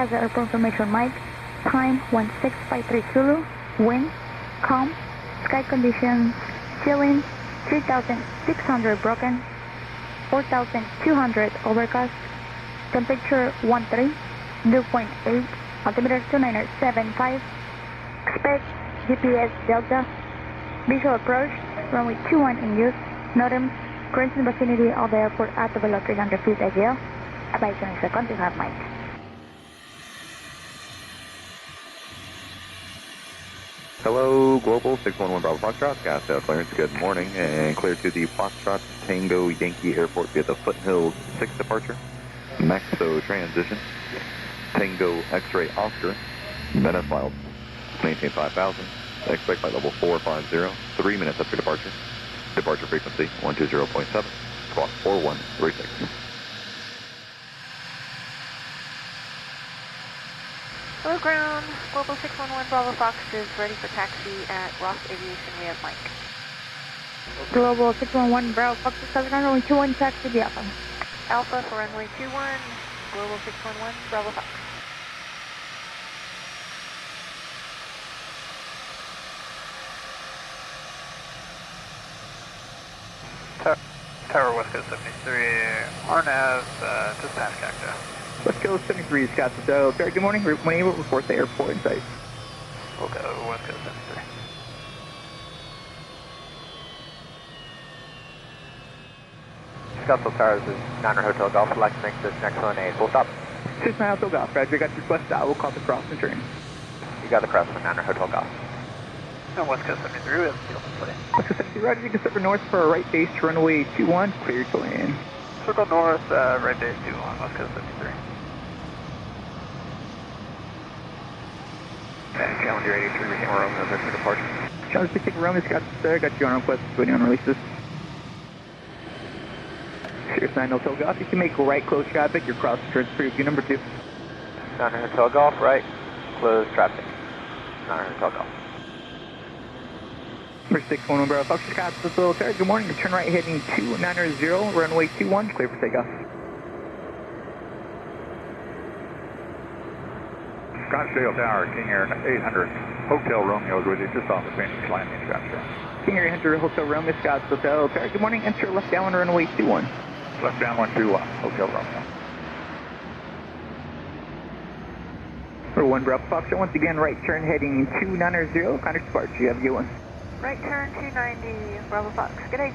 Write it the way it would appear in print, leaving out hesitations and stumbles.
Scottsdale Airport information, Mike. Time 1653 Zulu. Wind, calm. Sky conditions, ceiling 3,600 broken. 4,200 overcast. Temperature 13, dew point 8. Altimeter 2975. Expect GPS Delta. Visual approach, runway 21 in use. NOTAM, current in vicinity of the airport at the below 300 feet SDL. About 20 seconds, you have Mike. Hello, Global 611 Bravo Foxtrot, Scottsdale clearance, good morning, and clear to the Foxtrot Tango Yankee Airport via the Foothills 6 departure. Maxo transition, Tango X-Ray Oscar, minute filed, maintain 5,000, expect flight level 450, 3 minutes after departure. Departure frequency 120.7, squawk 4136. Hello ground, Global 611 Bravo Fox is ready for taxi at Ross Aviation. We have Mike. Global 611 Bravo Fox is runway 21 taxi to Alpha. Alpha for runway 21, Global 611 Bravo Fox. Tower West Coast 73, RNAV, just past Cacta. West Coast 73, Scottsdale. Very good morning. When able to report the airport in sight. Okay, West Coast 73. Scottsdale Towers is Niner Hotel Golf. I'd like to make this next one a full stop. 69 Hotel Golf, Roger. Got your request out. We'll call the cross and turn. You got the cross from Niner Hotel Golf. And West Coast 73, we have a field footing. West Coast 73, Roger. You can circle north for a right base to runway 21. Clear to land. Circle north, right base 21, West Coast 73. And calendar 83, we can't roam, those are for departure. Challenge 66 Rome is Scottsdale. Got you on request, waiting on releases. Sirius 9 Hotel Golf. You can make right close traffic. Your cross turns for view number 2. Niner Hotel Golf, right, close traffic. Niner Hotel Golf. Number 611 Bravo Fox, Scottsdale Tower. Good morning. Turn right heading 290, runway 21. Clear for takeoff. Scottsdale Tower, King Air 800, Hotel Romeo is with you, just off the Phoenix landing, Scottsdale. King Air 800 Hotel Rome is Scottsdale Tower. Good morning. Enter left down runway 21. Left downwind to Hotel Romeo. For 1 Bravo Fox, once again, right turn heading 290, contact departure. You have a good one. Right turn 290, Bravo Fox. Good day.